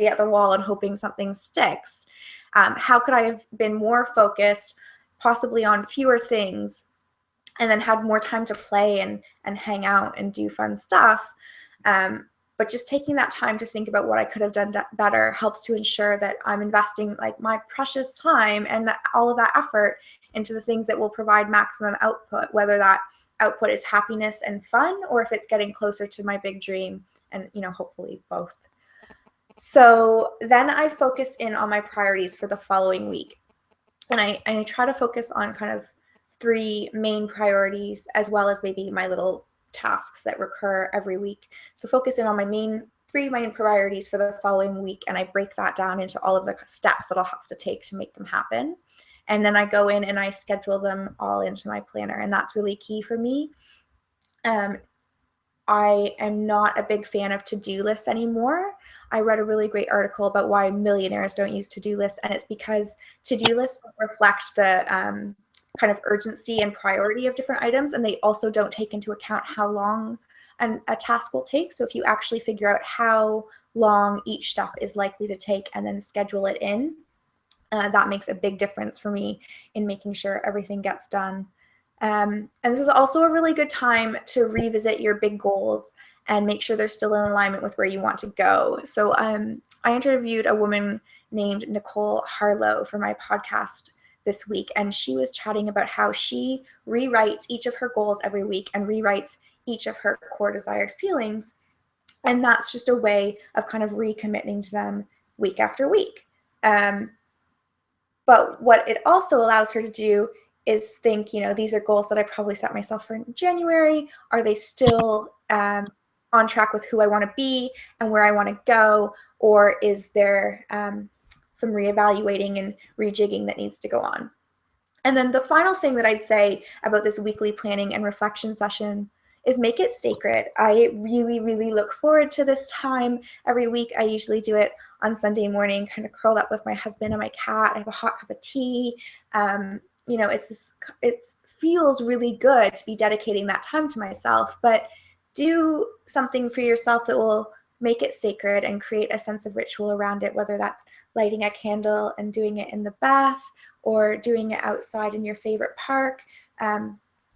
Speaker 1: at the wall and hoping something sticks. How could I have been more focused, possibly on fewer things, and then had more time to play and hang out and do fun stuff? But just taking that time to think about what I could have done better helps to ensure that I'm investing like my precious time and all of that effort into the things that will provide maximum output, whether that output is happiness and fun, or if it's getting closer to my big dream, and hopefully both. So then I focus in on my priorities for the following week. And I try to focus on kind of 3 main priorities, as well as maybe my little tasks that recur every week. So focus in on my 3 main priorities for the following week, and I break that down into all of the steps that I'll have to take to make them happen. And then I go in and I schedule them all into my planner, and that's really key for me. I am not a big fan of to-do lists anymore. I read a really great article about why millionaires don't use to-do lists, and it's because to-do lists reflect the kind of urgency and priority of different items, and they also don't take into account how long a task will take. So if you actually figure out how long each step is likely to take and then schedule it in, that makes a big difference for me in making sure everything gets done. And this is also a really good time to revisit your big goals and make sure they're still in alignment with where you want to go. So I interviewed a woman named Nicole Harlow for my podcast this week, and she was chatting about how she rewrites each of her goals every week and rewrites each of her core desired feelings. And that's just a way of kind of recommitting to them week after week. But what it also allows her to do is think, these are goals that I probably set myself for in January. Are they still on track with who I want to be and where I want to go? Or is there some reevaluating and rejigging that needs to go on? And then the final thing that I'd say about this weekly planning and reflection session is make it sacred. I really, really look forward to this time every week. I usually do it on Sunday morning, kind of curled up with my husband and my cat. I have a hot cup of tea. It feels really good to be dedicating that time to myself, but do something for yourself that will make it sacred and create a sense of ritual around it, whether that's lighting a candle and doing it in the bath or doing it outside in your favorite park.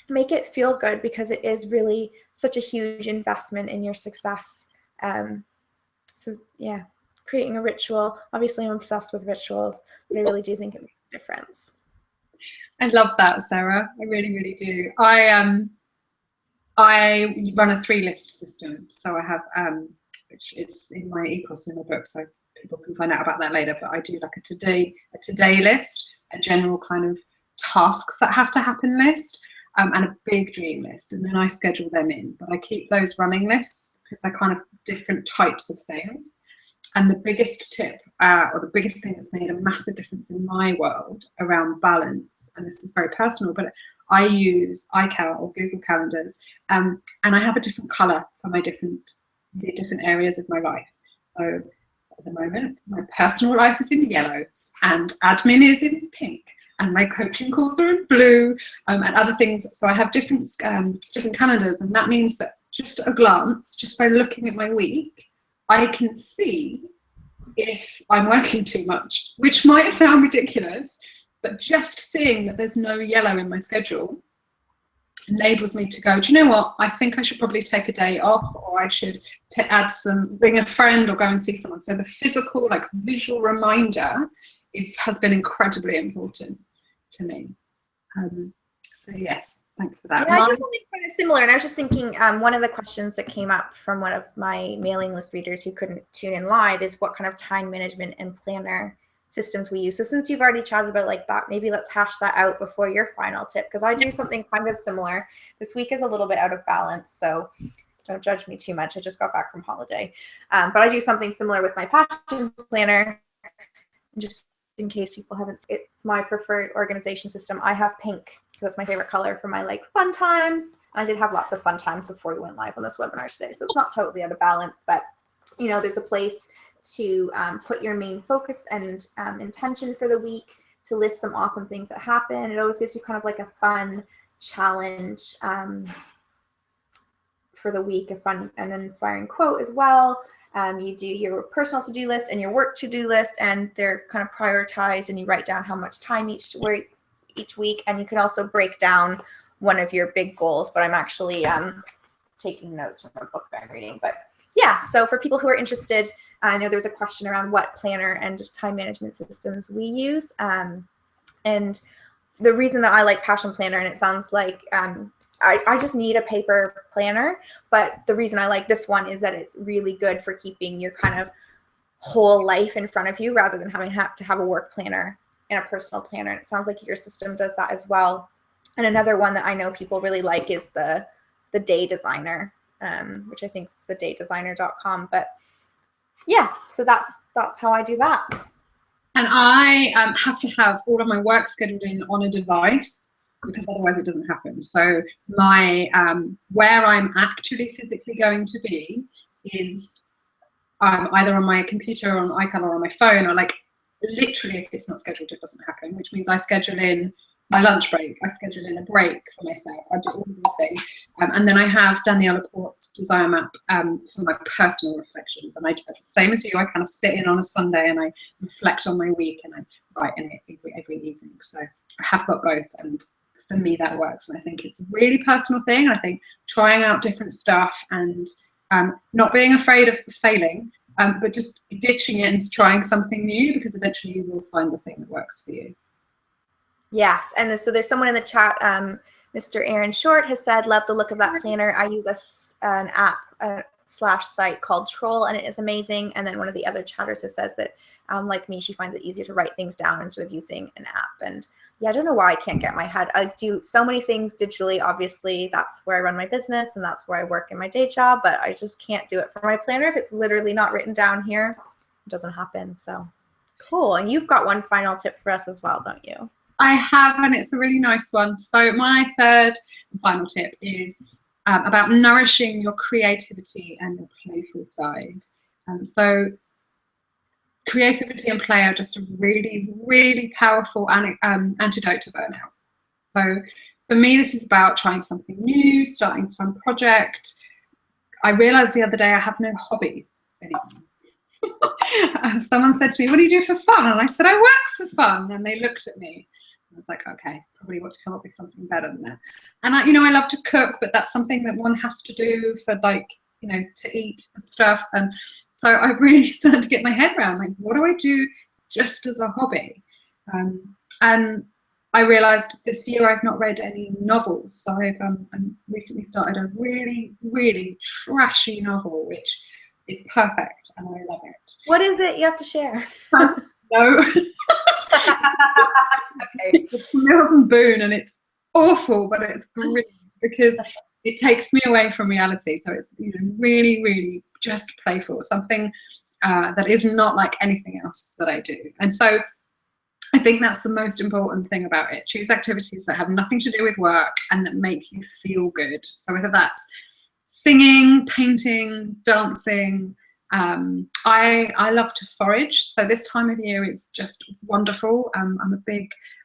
Speaker 1: Make it feel good, because it is really such a huge investment in your success. So yeah, creating a ritual. Obviously, I'm obsessed with rituals, but I really do think it makes a difference.
Speaker 2: I love that, Sarah. I really, really do. I run a 3-list system, so I have which it's in my e-course in my book, so people can find out about that later. But I do like a today list, a general kind of tasks that have to happen list, and a big dream list, and then I schedule them in. But I keep those running lists because they're kind of different types of things. And the biggest tip, or the biggest thing that's made a massive difference in my world around balance, and this is very personal, but I use iCal or Google Calendars, and I have a different colour for the different areas of my life. So at the moment, my personal life is in yellow, and admin is in pink, and my coaching calls are in blue, and other things. So I have different calendars, and that means that just at a glance, just by looking at my week, I can see if I'm working too much, which might sound ridiculous, but just seeing that there's no yellow in my schedule enables me to go, do you know what, I think I should probably take a day off, or I should bring a friend or go and see someone. So the physical, like visual reminder has been incredibly important to me. So yes, thanks for that.
Speaker 1: Yeah, I do something kind of similar, and I was just thinking, one of the questions that came up from one of my mailing list readers who couldn't tune in live is what kind of time management and planner systems we use. So since you've already chatted about like that, maybe let's hash that out before your final tip, because I do something kind of similar. This week is a little bit out of balance, so don't judge me too much. I just got back from holiday, but I do something similar with my passion planner. Just in case people haven't, it's my preferred organization system. I have pink because that's my favorite color for my like fun times. I did have lots of fun times before we went live on this webinar today, so it's not totally out of balance, but you know, there's a place to put your main focus and intention for the week, to list some awesome things that happen. It always gives you kind of like a fun challenge for the week, a fun and an inspiring quote as well. You do your personal to-do list and your work to-do list, and they're kind of prioritized, and you write down how much time each week, and you can also break down one of your big goals. But I'm actually taking notes from a book that I'm reading. But yeah, so for people who are interested, I know there was a question around what planner and time management systems we use. And the reason that I like Passion Planner, and it sounds like I just need a paper planner, but the reason I like this one is that it's really good for keeping your kind of whole life in front of you, rather than having to have a work planner and a personal planner. And it sounds like your system does that as well. And another one that I know people really like is the Day Designer, which I think is the daydesigner.com. But yeah, so that's how I do that.
Speaker 2: And I have to have all of my work scheduled in on a device, because otherwise it doesn't happen. So my where I'm actually physically going to be is either on my computer or on iCal or on my phone, or like literally if it's not scheduled, it doesn't happen, which means I schedule in my lunch break, I schedule in a break for myself, I do all of those things. And then I have Danielle Laporte's desire map for my personal reflections. And I do the same as you, I kind of sit in on a Sunday and I reflect on my week, and I write in it every evening. So I have got both, and for me that works. And I think it's a really personal thing. I think trying out different stuff and not being afraid of failing, but just ditching it and trying something new, because eventually you will find the thing that works for you.
Speaker 1: Yes, and so there's someone in the chat, Mr. Aaron Short has said, love the look of that planner. I use an app slash site called Troll, and it is amazing. And then one of the other chatters says that, like me, she finds it easier to write things down instead of using an app. And yeah, I don't know why I can't get my head. I do so many things digitally. Obviously, that's where I run my business, and that's where I work in my day job, but I just can't do it for my planner. If it's literally not written down here, it doesn't happen. So cool. And you've got one final tip for us as well, don't you?
Speaker 2: I have, and it's a really nice one. So my third and final tip is about nourishing your creativity and your playful side. So creativity and play are just a really, really powerful antidote to burnout. So for me, this is about trying something new, starting a fun project. I realized the other day I have no hobbies anymore. Someone said to me, what do you do for fun? And I said, I work for fun. And they looked at me. I was like, okay, probably want to come up with something better than that. And I love to cook, but that's something that one has to do for to eat and stuff. And so I really started to get my head around, like, what do I do just as a hobby? And I realized this year I've not read any novels. So I've recently started a really, really trashy novel, which is perfect, and I love it.
Speaker 1: What is it? You have to share.
Speaker 2: No.
Speaker 1: Okay.
Speaker 2: It's Mills and Boone, and it's awful, but it's brilliant because it takes me away from reality. So it's, you know, really, really just playful, something that is not like anything else that I do. And so I think that's the most important thing about it. Choose activities that have nothing to do with work and that make you feel good. So whether that's singing, painting, dancing. I love to forage, so this time of year is just wonderful.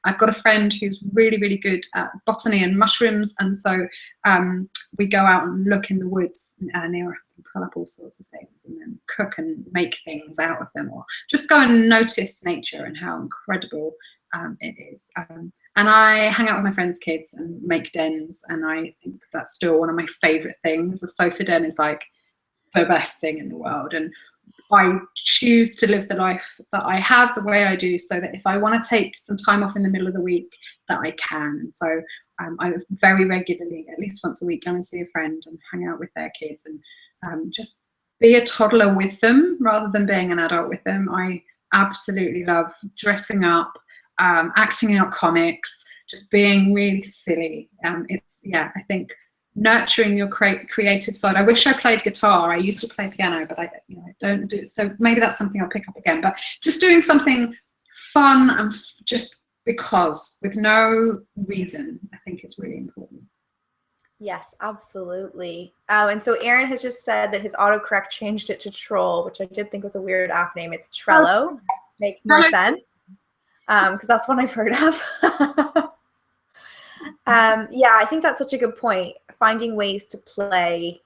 Speaker 2: I've got a friend who's really, really good at botany and mushrooms, and so we go out and look in the woods near us and pull up all sorts of things and then cook and make things out of them, or just go and notice nature and how incredible it is. And I hang out with my friends' kids and make dens, and I think that's still one of my favourite things. The sofa den is like the best thing in the world, and I choose to live the life that I have the way I do, so that if I want to take some time off in the middle of the week, that I can. And so I very regularly, at least once a week, go and see a friend and hang out with their kids and just be a toddler with them rather than being an adult with them. I absolutely love dressing up, acting out comics, just being really silly. I think nurturing your creative side. I wish I played guitar. I used to play piano, but I don't do it. So maybe that's something I'll pick up again. But just doing something fun and just because, with no reason, I think is really important.
Speaker 1: Yes, absolutely. And so Aaron has just said that his autocorrect changed it to Troll, which I did think was a weird app name. It's Trello. Makes more sense because that's one I've heard of. Yeah, I think that's such a good point. Finding ways to play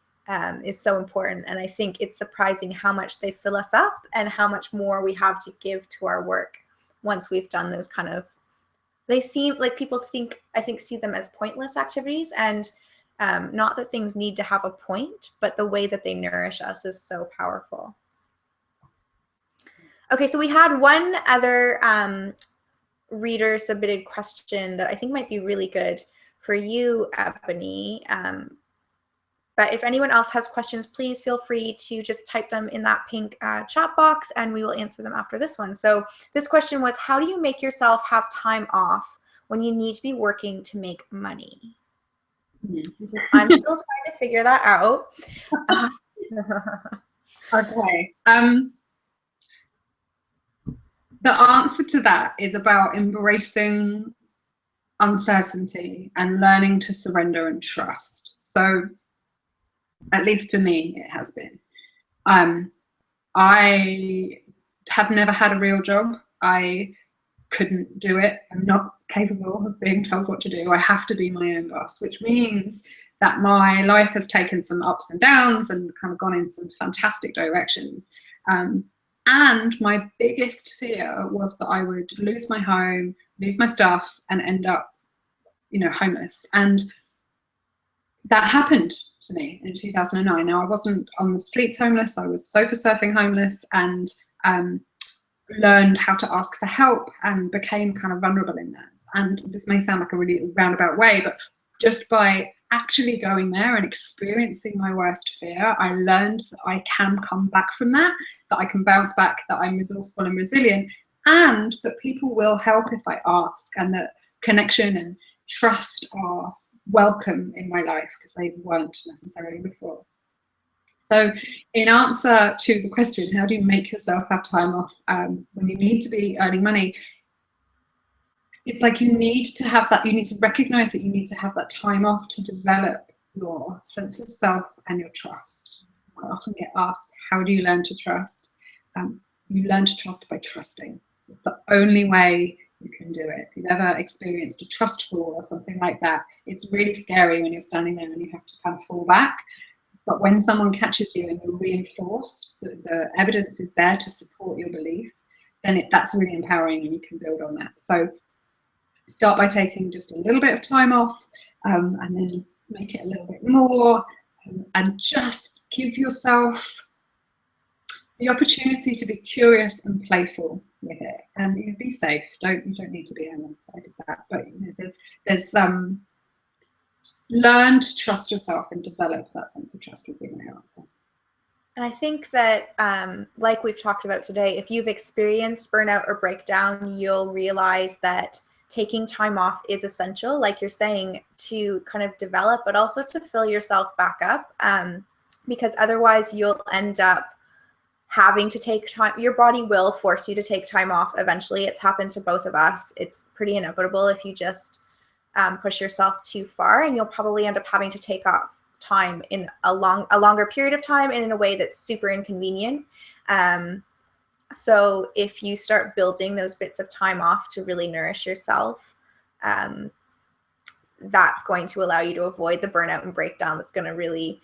Speaker 1: is so important. And I think it's surprising how much they fill us up and how much more we have to give to our work once we've done those kind of, they seem like people see them as pointless activities, and not that things need to have a point, but the way that they nourish us is so powerful. Okay, so we had one other reader submitted question that I think might be really good for you, Ebonie. But if anyone else has questions, please feel free to just type them in that pink chat box and we will answer them after this one. So this question was, how do you make yourself have time off when you need to be working to make money? Since I'm still trying to figure that out.
Speaker 2: Okay. The answer to that is about embracing uncertainty and learning to surrender and trust. So, at least for me, it has been. I have never had a real job. I couldn't do it. I'm not capable of being told what to do. I have to be my own boss, which means that my life has taken some ups and downs and kind of gone in some fantastic directions. And my biggest fear was that I would lose my home, lose my stuff, and end up, homeless. And that happened to me in 2009. Now, I wasn't on the streets homeless. I was sofa surfing homeless, and learned how to ask for help and became kind of vulnerable in that. And this may sound like a really roundabout way, but just by actually going there and experiencing my worst fear, I learned that I can come back from that I can bounce back, that I'm resourceful and resilient, and that people will help if I ask, and that connection and trust are welcome in my life because they weren't necessarily before. So in answer to the question, how do you make yourself have time off when you need to be earning money? It's like you need to have that, you need to recognize that you need to have that time off to develop your sense of self and your trust. I often get asked, how do you learn to trust? You learn to trust by trusting. It's the only way you can do it. If you've ever experienced a trust fall or something like that, it's really scary when you're standing there and you have to kind of fall back. But when someone catches you and you're reinforced, the evidence is there to support your belief, then that's really empowering and you can build on that. So start by taking just a little bit of time off, and then make it a little bit more, and just give yourself the opportunity to be curious and playful with it, and be safe. You don't need to be on the side of that, but there's learn to trust yourself and develop that sense of trust would be my answer.
Speaker 1: And I think that, like we've talked about today, if you've experienced burnout or breakdown, you'll realize that taking time off is essential, like you're saying, to kind of develop, but also to fill yourself back up, because otherwise you'll end up having to take time. Your body will force you to take time off eventually. It's happened to both of us. It's pretty inevitable if you just push yourself too far, and you'll probably end up having to take off time in a longer period of time and in a way that's super inconvenient. So if you start building those bits of time off to really nourish yourself, that's going to allow you to avoid the burnout and breakdown that's going to really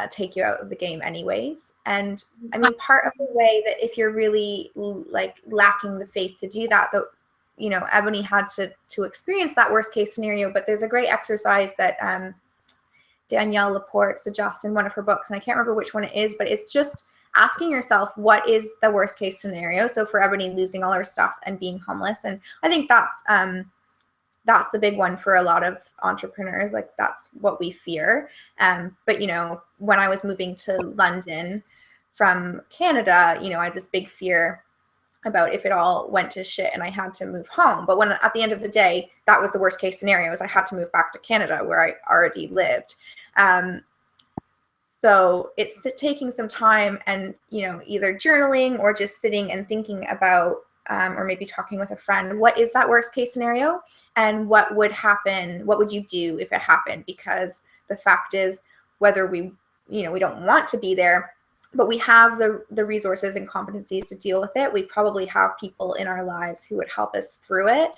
Speaker 1: take you out of the game anyways. And I mean, part of the way that if you're really like lacking the faith to do that, though, you know, Ebonie had to experience that worst case scenario, but there's a great exercise that Danielle Laporte suggests in one of her books, and I can't remember which one it is, but it's just asking yourself, what is the worst case scenario? So for Ebonie, losing all her stuff and being homeless. And I think that's the big one for a lot of entrepreneurs. Like, that's what we fear. But, you know, when I was moving to London from Canada, you know, I had this big fear about if it all went to shit and I had to move home. But when at the end of the day, that was the worst case scenario, is I had to move back to Canada where I already lived. So it's taking some time and, you know, either journaling or just sitting and thinking about, or maybe talking with a friend, what is that worst case scenario and what would happen? What would you do if it happened? Because the fact is, whether we don't want to be there, but we have the resources and competencies to deal with it. We probably have people in our lives who would help us through it.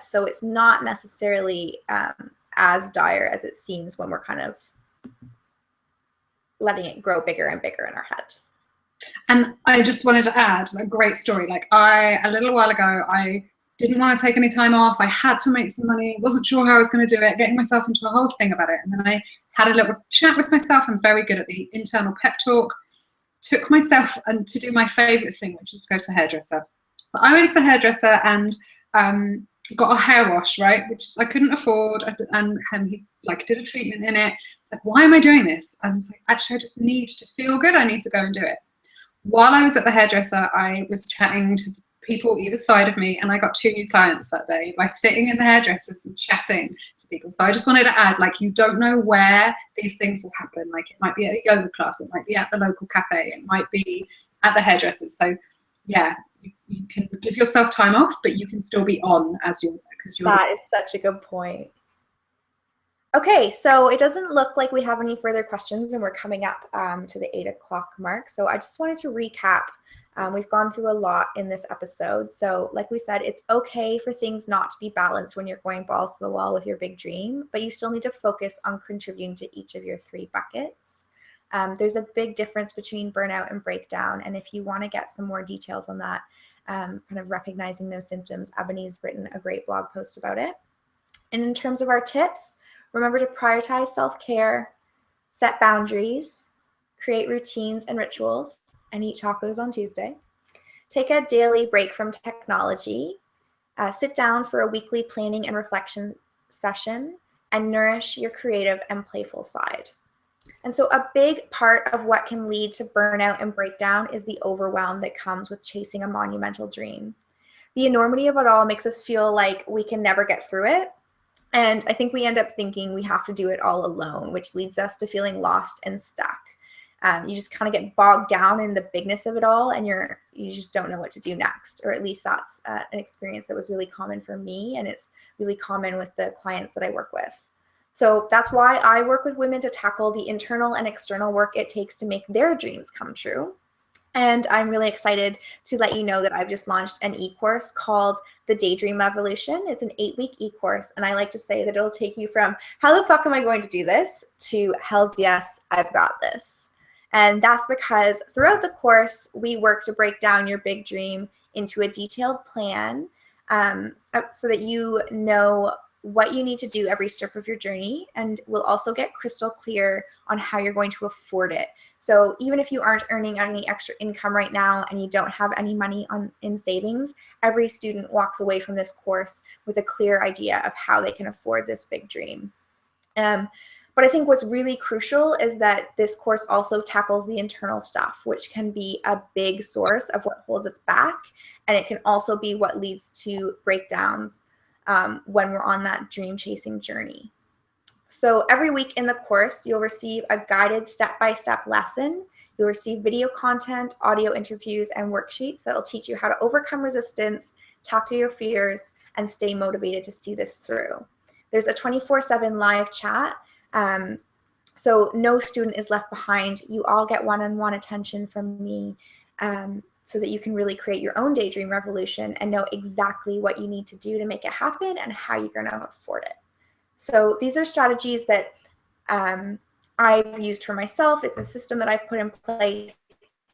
Speaker 1: So it's not necessarily as dire as it seems when we're kind of letting it grow bigger and bigger in our head.
Speaker 2: And I just wanted to add a great story. Like, a little while ago, I didn't want to take any time off. I had to make some money. Wasn't sure how I was going to do it, getting myself into a whole thing about it. And then I had a little chat with myself. I'm very good at the internal pep talk. Took myself and to do my favorite thing, which is to go to the hairdresser. So I went to the hairdresser and got a hair wash, right, which I couldn't afford, and he like did a treatment in it. It's like, why am I doing this? I was like, actually, I just need to feel good. I need to go and do it. While I was at the hairdresser, I was chatting to people either side of me, and I got 2 new clients that day by sitting in the hairdressers and chatting to people. So I just wanted to add, like, you don't know where these things will happen. Like, it might be at a yoga class, it might be at the local cafe, it might be at the hairdressers. So yeah, you can give yourself time off, but you can still be on as you're.
Speaker 1: That is such a good point. Okay, so it doesn't look like we have any further questions, and we're coming up to the 8 o'clock mark. So I just wanted to recap. We've gone through a lot in this episode. So like we said, it's okay for things not to be balanced when you're going balls to the wall with your big dream, but you still need to focus on contributing to each of your 3 buckets. There's a big difference between burnout and breakdown. And if you want to get some more details on that, kind of recognizing those symptoms, Ebonie's written a great blog post about it. And in terms of our tips, remember to prioritize self-care, set boundaries, create routines and rituals, and eat tacos on Tuesday. Take a daily break from technology, sit down for a weekly planning and reflection session, and nourish your creative and playful side. And so a big part of what can lead to burnout and breakdown is the overwhelm that comes with chasing a monumental dream. The enormity of it all makes us feel like we can never get through it. And I think we end up thinking we have to do it all alone, which leads us to feeling lost and stuck. You just kind of get bogged down in the bigness of it all, and you just don't know what to do next. Or at least that's an experience that was really common for me, and it's really common with the clients that I work with. So that's why I work with women to tackle the internal and external work it takes to make their dreams come true. And I'm really excited to let you know that I've just launched an e-course called The Daydream Revolution. It's an 8-week e-course, and I like to say that it'll take you from how the fuck am I going to do this to hell's yes, I've got this. And that's because throughout the course, we work to break down your big dream into a detailed plan so that you know what you need to do every step of your journey, and we'll also get crystal clear on how you're going to afford it. So even if you aren't earning any extra income right now and you don't have any money in savings, every student walks away from this course with a clear idea of how they can afford this big dream. But I think what's really crucial is that this course also tackles the internal stuff, which can be a big source of what holds us back. And it can also be what leads to breakdowns. when we're on that dream chasing journey. So every week in the course, you'll receive a guided step-by-step lesson. You'll receive video content, audio interviews, and worksheets that will teach you how to overcome resistance, tackle your fears, and stay motivated to see this through. There's a 24/7 live chat, so no student is left behind. You all get one-on-one attention from me, so that you can really create your own daydream revolution and know exactly what you need to do to make it happen and how you're going to afford it. So these are strategies that I've used for myself. It's a system that I've put in place,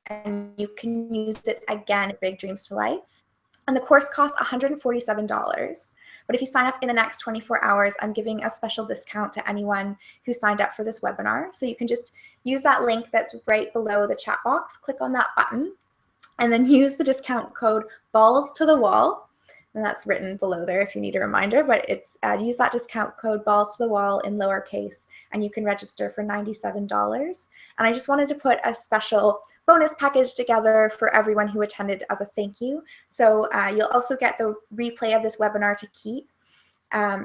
Speaker 1: and you can use it again, Big Dreams to Life. And the course costs $147. But if you sign up in the next 24 hours, I'm giving a special discount to anyone who signed up for this webinar. So you can just use that link that's right below the chat box, click on that button, and then use the discount code balls to the wall. And that's written below there if you need a reminder, but it's use that discount code balls to the wall in lowercase, and you can register for $97. And I just wanted to put a special bonus package together for everyone who attended as a thank you. So you'll also get the replay of this webinar to keep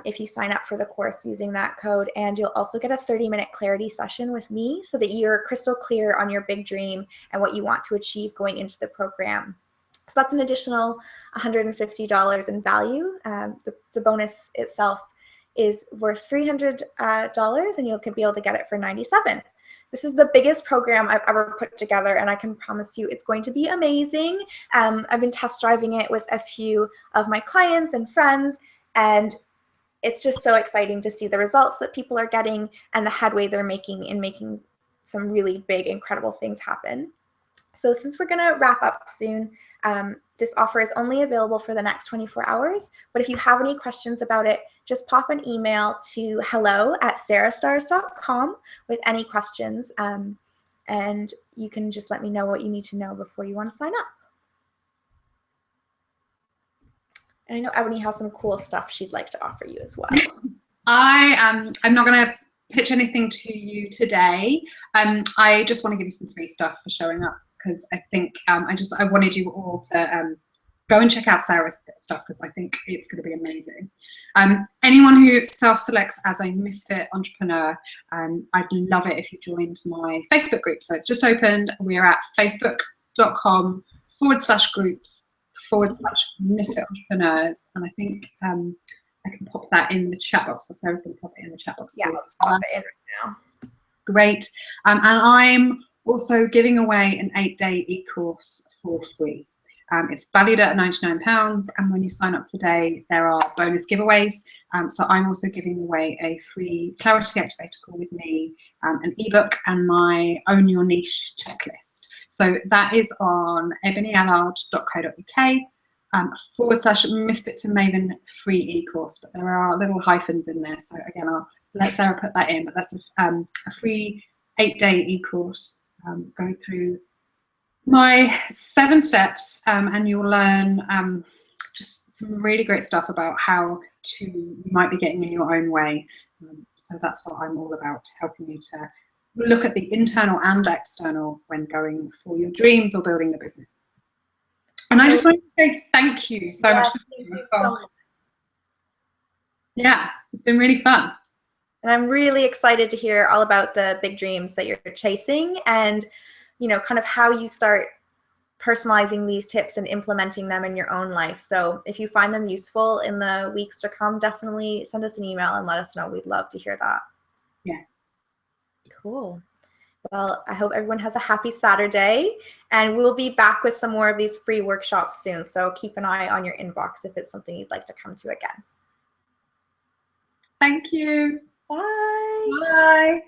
Speaker 1: if you sign up for the course using that code, and you'll also get a 30-minute clarity session with me so that you're crystal clear on your big dream and what you want to achieve going into the program. So that's an additional $150 in value. The bonus itself is worth $300, and you'll be able to get it for $97. This is the biggest program I've ever put together, and I can promise you it's going to be amazing. I've been test driving it with a few of my clients and friends, and it's just so exciting to see the results that people are getting and the headway they're making in making some really big, incredible things happen. So since we're going to wrap up soon, this offer is only available for the next 24 hours. But if you have any questions about it, just pop an email to hello@sarahstars.com with any questions. And you can just let me know what you need to know before you want to sign up. And I know Ebonie has some cool stuff she'd like to offer you as well.
Speaker 2: I'm not going to pitch anything to you today. I just want to give you some free stuff for showing up, because I think I wanted you all to go and check out Sarah's stuff, because I think it's going to be amazing. Anyone who self-selects as a misfit entrepreneur, I'd love it if you joined my Facebook group. So it's just opened. We're at facebook.com/groups/misfit entrepreneurs, and I think I can pop that in the chat box, or Sarah's going to pop it in the chat box.
Speaker 1: Yeah, let's pop it in right now.
Speaker 2: Great. And I'm also giving away an 8-day e-course for free. It's valued at £99, and when you sign up today, there are bonus giveaways. So I'm also giving away a free Clarity Activator call with me, an ebook, and my Own Your Niche checklist. So that is on ebonieallard.co.uk. /Misfit to Maven free e-course, but there are little hyphens in there. So again, I'll let Sarah put that in, but that's a free 8-day e-course going through my 7 steps, and you'll learn just some really great stuff about how you might be getting in your own way. So that's what I'm all about, helping you to look at the internal and external when going for your dreams or building the business. And I just want to say thank you so much. Yeah, it's been really fun.
Speaker 1: And I'm really excited to hear all about the big dreams that you're chasing, and kind of how you start personalizing these tips and implementing them in your own life. So if you find them useful in the weeks to come, definitely send us an email and let us know. We'd love to hear that.
Speaker 2: Yeah.
Speaker 1: Cool. Well, I hope everyone has a happy Saturday, and we'll be back with some more of these free workshops soon. So keep an eye on your inbox if it's something you'd like to come to again.
Speaker 2: Thank you.
Speaker 1: Bye.
Speaker 2: Bye.